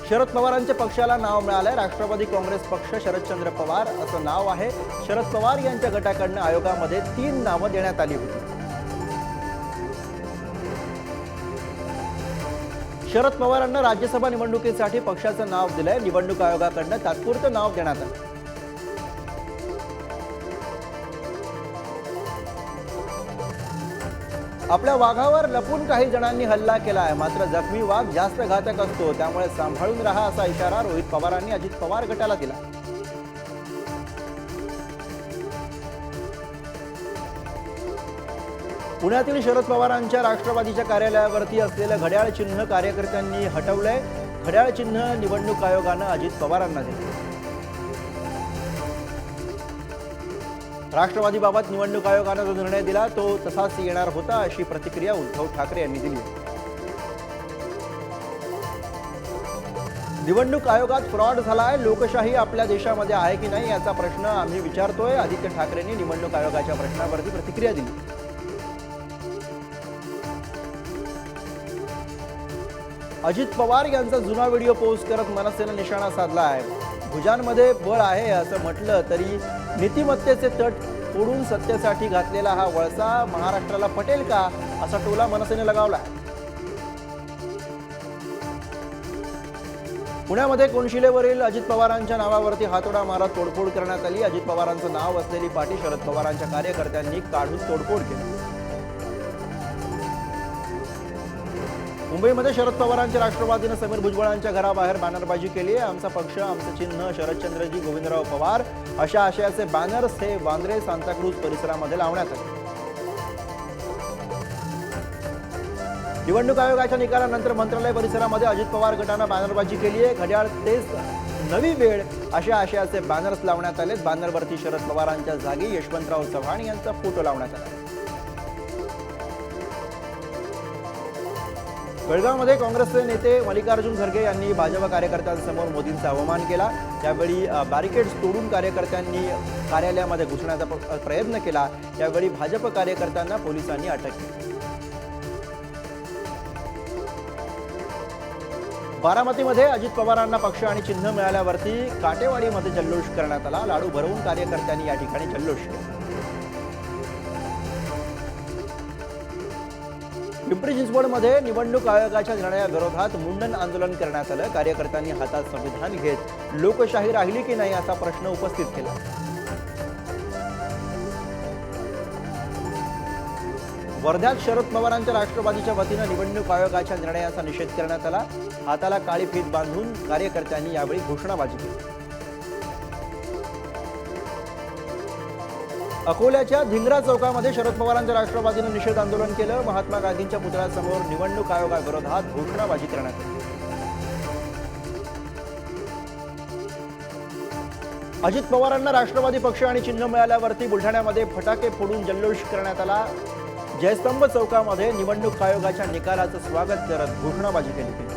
शरद पवारांच्या पक्षाला नाव मिळालंय राष्ट्रवादी काँग्रेस पक्ष शरदचंद्र पवार असं नाव आहे। शरद पवार यांच्या गटाकडून आयोगामध्ये 3 नावं देण्यात आली होती। शरद पवारांना राज्यसभा निवडणुकीसाठी पक्षाचं नाव दिलंय। निवडणूक आयोगाकडून तात्पुरतं नाव देण्यात आलं। आपल्या वाघावर लपून काही जणांनी हल्ला केला आहे, मात्र जखमी वाघ जास्त घातक असतो, त्यामुळे सांभाळून राहा असा इशारा रोहित पवारांनी अजित पवार गटाला दिला। पुण्यातील शरद पवारांच्या राष्ट्रवादीच्या कार्यालयावरती असलेलं घड्याळ चिन्ह कार्यकर्त्यांनी हटवलंय। घड्याळ चिन्ह निवडणूक आयोगानं अजित पवारांना दिलं। राष्ट्रवादीबाबत निवडणूक आयोगाने जो निर्णय दिला तो तसाच येणार होता, अशी प्रतिक्रिया उद्धव ठाकरे यांनी दिली। निवडणूक आयोगात फ्रॉड झालाय, लोकशाही आपल्या देशामध्ये आहे की नाही याचा प्रश्न आम्ही विचारतोय, आदित्य ठाकरेंनी निवडणूक आयोगाच्या प्रश्नावरती प्रतिक्रिया दिली। अजित पवार यांचा जुना व्हिडिओ पोस्ट करत मनसेनं निशाणा साधला आहे। भुजांमध्ये बळ आहे असं म्हटलं तरी नीतिमत्तेचे तट फोडून सत्तेसाठी घातलेला हा वळसा महाराष्ट्राला पटेल का, असा टोला मनसेने लगावला। पुण्यामध्ये कोनशिलेवरील अजित पवारांच्या नावावरती हातोडा मारत तोडफोड करण्यात आली। अजित पवारांचं नाव असलेली पाटी शरद पवारांच्या कार्यकर्त्यांनी काढून तोडफोड केली। मुंबईमध्ये शरद पवारांच्या राष्ट्रवादीनं समीर भुजबळांच्या घराबाहेर बॅनरबाजी केली आहे। आमचा पक्ष आमचं चिन्ह शरदचंद्रजी गोविंदराव पवार अशा आशयाचे बॅनर्स हे वांद्रे सांताक्रूज परिसरामध्ये लावण्यात आले। निवडणूक आयोगाच्या निकालानंतर मंत्रालय परिसरामध्ये अजित पवार गटानं बॅनरबाजी केली आहे। घड्याळ तेच नवी वेळ अशा आशयाचे बॅनर्स लावण्यात आले। बॅनरवरती शरद पवारांच्या जागी यशवंतराव चव्हाण यांचा फोटो लावण्यात आला। बेळगावमध्ये काँग्रेसचे नेते मल्लिकार्जुन खरगे यांनी भाजप कार्यकर्त्यांसमोर मोदींचा अवमान केला। त्यावेळी बॅरिकेड्स तोडून कार्यकर्त्यांनी कार्यालयामध्ये घुसण्याचा प्रयत्न केला। त्यावेळी भाजप कार्यकर्त्यांना पोलिसांनी अटक केली। बारामतीमध्ये अजित पवारांना पक्ष आणि चिन्ह मिळाल्यावरती काटेवाडीमध्ये जल्लोष करण्यात आला। लाडू भरवून कार्यकर्त्यांनी या ठिकाणी जल्लोष केला। पिंपरी चिंचवडमध्ये निवडणूक आयोगाच्या निर्णयाविरोधात मुंडन आंदोलन करण्यात आलं। कार्यकर्त्यांनी हातात संविधान घेत लोकशाही राहिली की नाही असा प्रश्न उपस्थित केला। वर्ध्यात शरद पवारांच्या राष्ट्रवादीच्या वतीनं निवडणूक आयोगाच्या निर्णयाचा निषेध करण्यात आला। हाताला काळी फीत बांधून कार्यकर्त्यांनी यावेळी घोषणाबाजी केली। अकोल्याच्या धिंगरा चौकामध्ये शरद पवारांच्या राष्ट्रवादीनं निषेध आंदोलन केलं। महात्मा गांधींच्या पुतळ्यासमोर निवडणूक आयोगाविरोधात घोषणाबाजी करण्यात आली। अजित पवारांना राष्ट्रवादी पक्ष आणि चिन्ह मिळाल्यावरती बुलढाण्यामध्ये फटाके फोडून जल्लोष करण्यात आला। जयस्तंभ चौकामध्ये निवडणूक आयोगाच्या निकालाचं स्वागत करत घोषणाबाजी केली।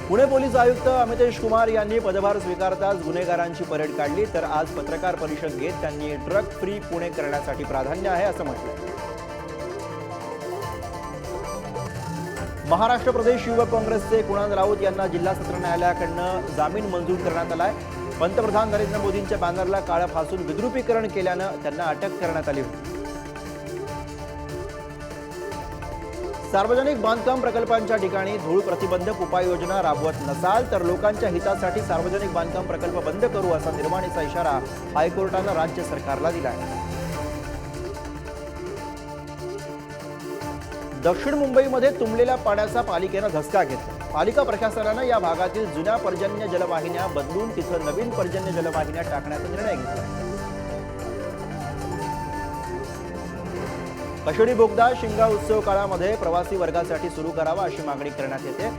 पुणे पोलीस आयुक्त अमितेश कुमार यांनी पदभार स्वीकारताच गुन्हेगारांची परेड काढली, तर आज पत्रकार परिषद घेत त्यांनी ड्रग फ्री पुणे करण्यासाठी प्राधान्य आहे असं म्हटलंय। महाराष्ट्र प्रदेश युवक काँग्रेसचे कुणाल राऊत यांना जिल्हा सत्र न्यायालयाकडून जामीन मंजूर करण्यात आलाय। पंतप्रधान नरेंद्र मोदींच्या बॅनरला काळं फासून विद्रुपीकरण केल्यानं त्यांना अटक करण्यात आली होती। सार्वजनिक बांधकाम प्रकल्पांच्या ठिकाणी धूळ प्रतिबंधक उपाययोजना राबवत नसाल तर लोकांच्या हितासाठी सार्वजनिक बांधकाम प्रकल्प बंद करू असा निर्वाणीचा इशारा हायकोर्टानं राज्य सरकारला दिला आहे। दक्षिण मुंबईमध्ये तुंबलेल्या पाण्याचा पालिकेनं धसका घेतला। पालिका प्रशासनानं या भागातील जुन्या पर्जन्य जलवाहिन्या बदलून तिथं नवीन पर्जन्य जलवाहिन्या टाकण्याचा निर्णय घेतला। कशेडी बोगदा शिंगा उत्सव काळामध्ये प्रवासी वर्गासाठी सुरू करावा अशी मागणी करण्यात येते।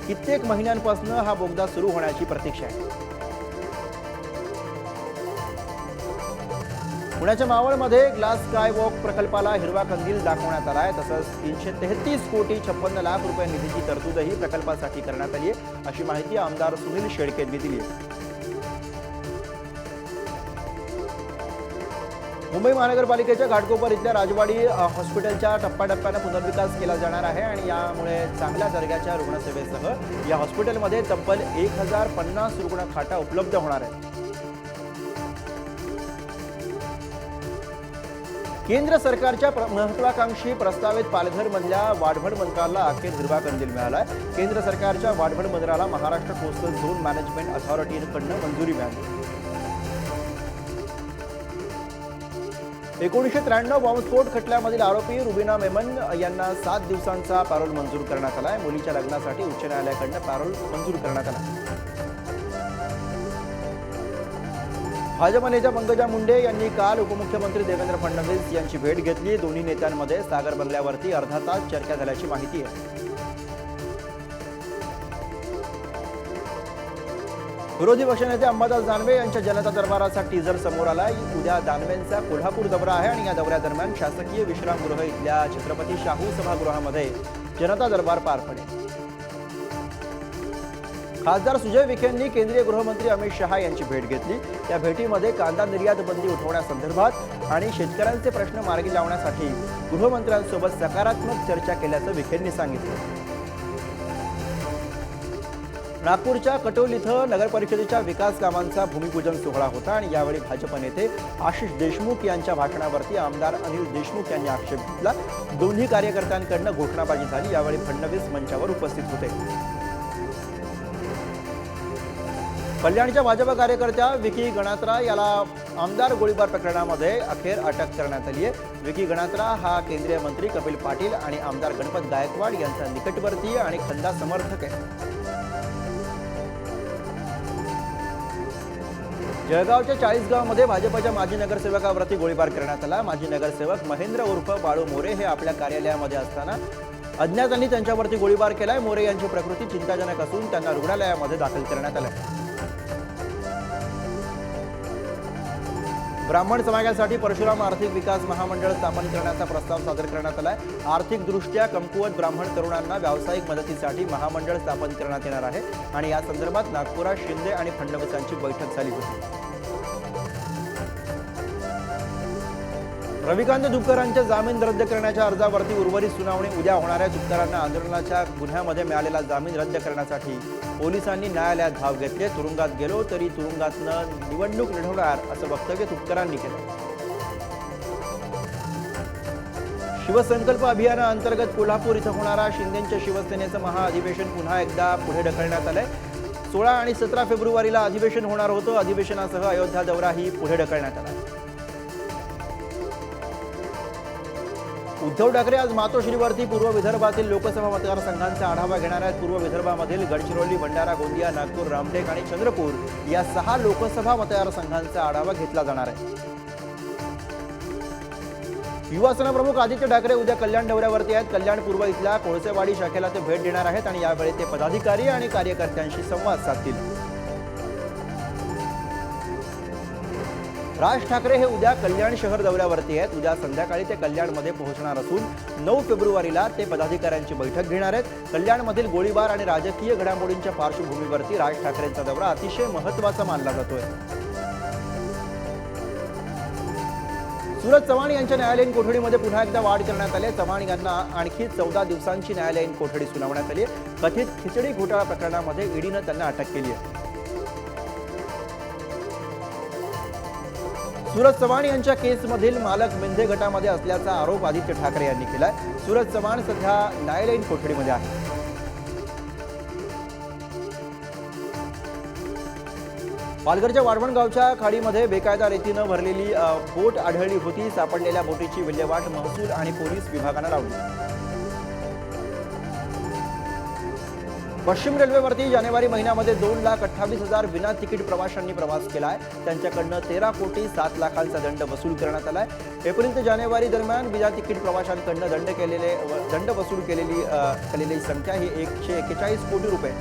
कित्येक महिन्यांपासून हा बोगदा सुरू होण्याची प्रतीक्षा आहे। पुण्याच्या मावळमध्ये ग्लास स्काय वॉक प्रकल्पाला हिरवा कंदील दाखवण्यात आलाय। तसंच 333 कोटी 56 लाख रुपये निधीची तरतूदही प्रकल्पासाठी करण्यात आली आहे, अशी माहिती आमदार सुनील शेळके यांनी दिली आहे। मुंबई महानगरपालिकेच्या घाटकोपर इथल्या राजवाडी हॉस्पिटलच्या टप्प्याटप्प्यानं पुनर्विकास केला जाणार आहे आणि यामुळे चांगल्या दर्जाच्या रुग्णसेवेसह या हॉस्पिटलमध्ये तब्बल 1050 रुग्ण खाटा उपलब्ध होणार आहेत. केंद्र सरकारच्या महत्वाकांक्षी प्रस्तावित पालघरमधल्या वाढवण मंदिराला अखेर हिरवा कंदील मिळाला. केंद्र सरकारच्या वाढवण मंदिराला महाराष्ट्र कोस्टल झोन मॅनेजमेंट अथॉरिटीकडून मंजुरी मिळाली. 1993 बॉम्बस्फोट खटल्यामधील आरोपी रुबिना मेमन यांना 7 दिवसांचा पॅरोल मंजूर करण्यात आला. मुलीच्या लग्नासाठी उच्च न्यायालयाकडून पॅरोल मंजूर करण्यात आला. भाजप नेत्या पंकजा मुंडे यांनी काल उपमुख्यमंत्री देवेंद्र फडणवीस यांची भेट घेतली. दोन्ही नेत्यांमध्ये सागर बंगल्यावरती अर्धा तास चर्चा झाल्याची माहिती आहे. विरोधी पक्षनेते अंबादास दानवे यांच्या जनता दरबाराचा टीजर समोर आलाय. उद्या दानवेंचा कोल्हापूर दौरा आहे आणि या दौऱ्यादरम्यान शासकीय विश्रामगृह इथल्या छत्रपती शाहू सभागृहामध्ये जनता दरबार पार पडेल. खासदार सुजय विखेंनी केंद्रीय गृहमंत्री अमित शहा यांची भेट घेतली. या भेटीमध्ये कांदा निर्यात बंदी उठवण्यासंदर्भात आणि शेतकऱ्यांचे प्रश्न मार्गी लावण्यासाठी गृहमंत्र्यांसोबत सकारात्मक चर्चा केल्याचं विखेंनी सांगितलं. नागपूरच्या कटोल इथं नगरपरिषदेच्या विकास कामांचा भूमिपूजन सोहळा होता आणि यावेळी भाजप नेते आशिष देशमुख यांच्या भाषणावरती आमदार अनिल देशमुख यांनी आक्षेप घेतला. दोन्ही कार्यकर्त्यांकडून घोषणाबाजी झाली. यावेळी फडणवीस मंचावर उपस्थित होते. कल्याणच्या भाजप कार्यकर्त्या विकी गणात्रा याला आमदार गोळीबार प्रकरणामध्ये अखेर अटक करण्यात आली आहे. विकी गणात्रा हा केंद्रीय मंत्री कपिल पाटील आणि आमदार गणपत गायकवाड यांचा निकटवर्तीय आणि खंदा समर्थक आहे. जळगावच्या 40 गावामध्ये भाजपच्या माजी नगरसेवकावरती गोळीबार करण्यात आला. माजी नगरसेवक महेंद्र उर्फ बाळू मोरे हे आपल्या कार्यालयामध्ये असताना अज्ञातांनी त्यांच्यावरती गोळीबार केलाय. मोरे यांची प्रकृती चिंताजनक असून त्यांना रुग्णालयामध्ये दाखल करण्यात आलं. ब्राह्मण समाजासाठी परशुराम आर्थिक विकास महामंडळ स्थापन करण्याचा प्रस्ताव सादर करण्यात आलाय. आर्थिकदृष्ट्या कमकुवत ब्राह्मण तरुणांना व्यावसायिक मदतीसाठी महामंडळ स्थापन करण्यात येणार आहे आणि या संदर्भात नागपुरात शिंदे आणि फडणवीसांची बैठक झाली होती. रविकांत दुबकरांच्या जामीन रद्द करण्याच्या अर्जावरती उर्वरित सुनावणी उद्या होणाऱ्या. दुबकरांना आंदोलनाच्या गुन्ह्यामध्ये मिळालेला जामीन रद्द करण्यासाठी पोलिसांनी न्यायालयात धाव घेतली. तुरुंगात गेलो तरी तुरुंगातनं निवडणूक लढवणार असं वक्तव्य तुपकरांनी केलं. शिवसंकल्प अभियानाअंतर्गत कोल्हापूर इथं होणारा शिंदेच्या शिवसेनेचं महाअधिवेशन पुन्हा एकदा पुढे ढकलण्यात आलंय. 16 आणि 17 फेब्रुवारीला अधिवेशन होणार होतं. अधिवेशनासह अयोध्या दौराही पुढे ढकलण्यात आला. उद्धव ठाकरे आज मातोश्रीवरती पूर्व विदर्भातील लोकसभा मतदारसंघांचा आढावा घेणार आहेत. पूर्व विदर्भामधील गडचिरोली, भंडारा, गोंदिया, नागपूर, रामटेक आणि चंद्रपूर या 6 लोकसभा मतदारसंघांचा आढावा घेतला जाणार आहे. युवासेना प्रमुख आदित्य ठाकरे उद्या कल्याण दौऱ्यावरती आहेत. कल्याण पूर्व इथल्या कोळसेवाडी शाखेला ते भेट देणार आहेत आणि यावेळी ते पदाधिकारी आणि कार्यकर्त्यांशी संवाद साधतील. राज ठाकरे हे उद्या कल्याण शहर दौऱ्यावरती आहेत. उद्या संध्याकाळी ते कल्याणमध्ये पोहोचणार असून 9 फेब्रुवारीला ते पदाधिकाऱ्यांची बैठक घेणार आहेत. कल्याणमधील गोळीबार आणि राजकीय घडामोडींच्या पार्श्वभूमीवरती राज ठाकरेंचा दौरा अतिशय महत्त्वाचा मानला जातोय. सूरज चव्हाण यांच्या न्यायालयीन कोठडीमध्ये पुन्हा एकदा वाढ करण्यात आली. चव्हाण यांना आणखी 14 दिवसांची न्यायालयीन कोठडी सुनावण्यात आली. कथित खिचडी घोटाळा प्रकरणामध्ये ईडीनं त्यांना अटक केली आहे. सूरज चव्हाण यांच्या केसमधील मालक मेंढे गटामध्ये असल्याचा आरोप आदित्य ठाकरे यांनी केलाय. सूरज चव्हाण सध्या न्यायालयीन कोठडीमध्ये आहे. पालघरच्या वाढवण गावच्या खाडीमध्ये बेकायदा रेतीनं भरलेली बोट आढळली होती. सापडलेल्या बोटीची विल्हेवाट महसूल आणि पोलीस विभागानं लावली. पश्चिम रेल्वेवरती जानेवारी महिन्यामध्ये 2,28,000 विना तिकीट प्रवाशांनी प्रवास केलाय. त्यांच्याकडनं 13 कोटी 7 लाखांचा दंड वसूल करण्यात आलाय. एप्रिल ते जानेवारी दरम्यान विना तिकीट प्रवाशांकडनं दंड वसूल केलेली संख्या ही 141 कोटी रुपये.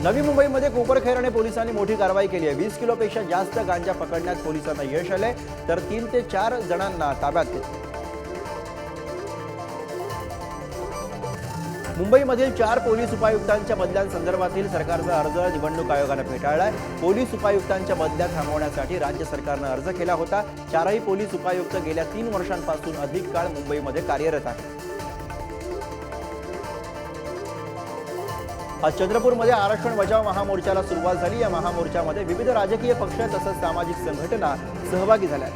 नवी मुंबईमध्ये कोपरखैरणे पोलिसांनी मोठी कारवाई केली आहे. 20 किलोपेक्षा जास्त गांजा पकडण्यात पोलिसांना यश आलंय तर 3 ते 4 जणांना ताब्यात घेतलं. मुंबईमधील 4 पोलीस उपायुक्तांच्या बदल्यांसंदर्भातील सरकारचा अर्ज निवडणूक आयोगानं फेटाळलाय. पोलीस उपायुक्तांच्या बदल्या थांबवण्यासाठी राज्य सरकारनं अर्ज केला होता. 4ही पोलीस उपायुक्त गेल्या 3 वर्षांपासून अधिक काळ मुंबईमध्ये कार्यरत आहेत. आज चंद्रपूरमध्ये आरक्षण बचाव महामोर्चाला सुरुवात झाली. या महामोर्चामध्ये विविध राजकीय पक्ष तसंच सामाजिक संघटना सहभागी झाल्या.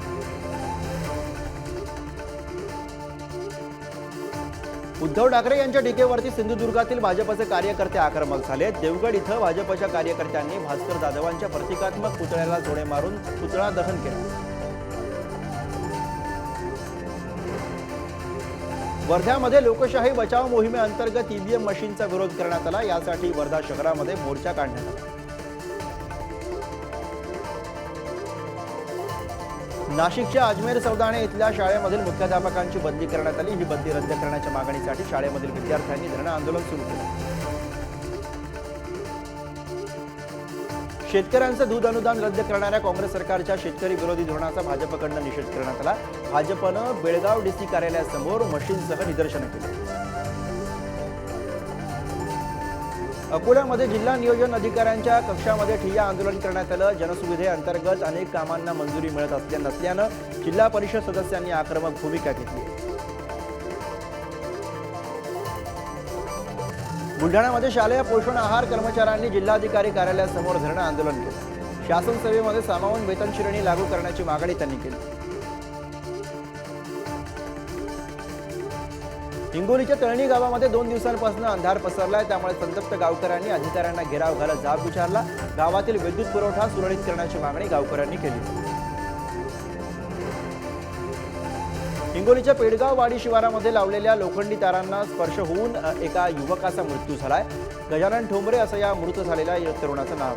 उद्धव ठाकरे यांच्या टीकेवरती सिंधुदुर्गातील भाजपचे कार्यकर्ते आक्रमक झाले. देवगड इथं भाजपच्या कार्यकर्त्यांनी भास्कर जाधवांच्या प्रतिकात्मक पुतळ्याला जोडे मारून पुतळा दहन केला. वर्ध्यामध्ये लोकशाही बचाव मोहिमेअंतर्गत ईव्हीएम मशीनचा विरोध करण्यात आला. यासाठी वर्धा शहरामध्ये मोर्चा काढण्यात आला. नाशिकच्या अजमेर सौदाणे इथल्या शाळेमधील मुख्याध्यापकांची बदली करण्यात आली. ही बदली रद्द करण्याच्या मागणीसाठी शाळेमधील विद्यार्थ्यांनी धरणं आंदोलन सुरू केलं. शेतकऱ्यांचं दूध अनुदान रद्द करणाऱ्या काँग्रेस सरकारच्या शेतकरी विरोधी धोरणाचा भाजपकडून निषेध करण्यात आला. भाजपनं बेळगाव डीसी कार्यालयासमोर मशीनसह निदर्शनं केली. अकोल्यामध्ये जिल्हा नियोजन अधिकाऱ्यांच्या कक्षामध्ये ठिय्या आंदोलन करण्यात आलं. जनसुविधेअंतर्गत अनेक कामांना मंजुरी मिळत नसल्यानं जिल्हा परिषद सदस्यांनी आक्रमक भूमिका घेतली. बुलढाण्यामध्ये शालेय पोषण आहार कर्मचाऱ्यांनी जिल्हाधिकारी कार्यालयासमोर धरणं आंदोलन केलं. शासन सेवेमध्ये सामावून वेतन श्रेणी लागू करण्याची मागणी त्यांनी केली. हिंगोलीच्या तळणी गावामध्ये 2 दिवसांपासून अंधार पसरलाय. त्यामुळे संतप्त गावकऱ्यांनी अधिकाऱ्यांना घेराव घालत जाब विचारला. गावातील विद्युत पुरवठा सुरळीत करण्याची मागणी गावकऱ्यांनी केली. हिंगोलीच्या पेडगाव वाडी शिवारामध्ये लावलेल्या लोखंडी तारांना स्पर्श होऊन एका युवकाचा मृत्यू झालाय. गजानन ठोंबरे असं या मृत झालेल्या तरुणाचं नाव.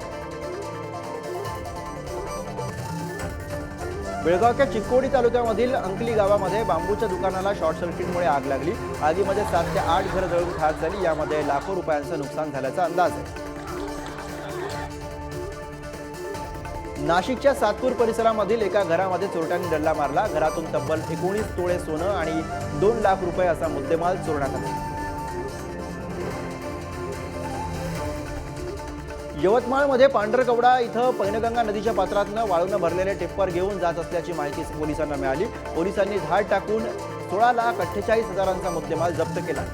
बेळगावच्या चिक्कोडी तालुक्यामधील अंकली गावामध्ये बांबूच्या दुकानाला शॉर्ट सर्किटमुळे आग लागली. आगीमध्ये 7 ते 8 घरं जळून खाक झाली. यामध्ये लाखो रुपयांचं नुकसान झाल्याचा अंदाज आहे. नाशिकच्या सातपूर परिसरामधील एका घरामध्ये चोरट्यांनी डल्ला मारला. घरातून तब्बल 19 तोळे सोनं आणि 2 लाख रुपये असा मुद्देमाल चोरण्यात आला. यवतमाळमध्ये पांढरकवडा इथं पैनगंगा नदीच्या पात्रातनं वाळूनं भरलेले टिप्पर घेऊन जात असल्याची माहिती पोलिसांना मिळाली. पोलिसांनी धाड टाकून 16,48,000चा मुद्देमाल जप्त केला.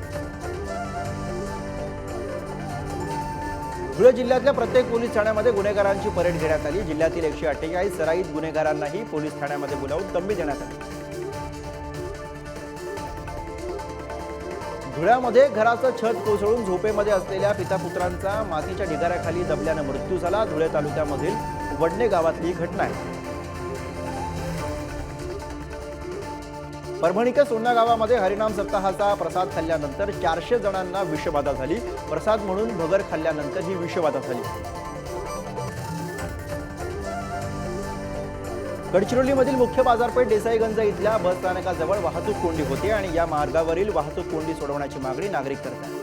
धुळे जिल्ह्यातल्या प्रत्येक पोलीस ठाण्यामध्ये गुन्हेगारांची परेड घेण्यात आली. जिल्ह्यातील 148 सराईत गुन्हेगारांनाही पोलीस ठाण्यामध्ये बोलावून तंबी देण्यात आली. धुळ्यामध्ये घराचं छत कोसळून झोपेमध्ये असलेल्या पितापुत्रांचा मातीच्या ढिगाऱ्याखाली दबल्यानं मृत्यू झाला. धुळे तालुक्यामधील वडणे गावातली घटना आहे. परभणीच्या सोन्ना गावामध्ये हरिनाम सप्ताहाचा प्रसाद खाल्ल्यानंतर 400 जणांना विषबाधा झाली. प्रसाद म्हणून भगर खाल्ल्यानंतर ही विषबाधा झाली. गडचिरोलीमधील मुख्य बाजारपेठ देसाईगंज इथल्या बस स्थानकाजवळ वाहतूक कोंडी होती आणि या मार्गावरील वाहतूक कोंडी सोडवण्याची मागणी नागरिक करतात.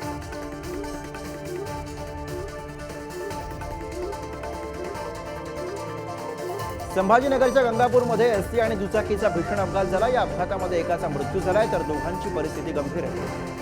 संभाजीनगरच्या गंगापूरमध्ये एसटी आणि दुचाकीचा भीषण अपघात झाला. या अपघातामध्ये एकाचा मृत्यू झालाय तर दोघांची परिस्थिती गंभीर आहे.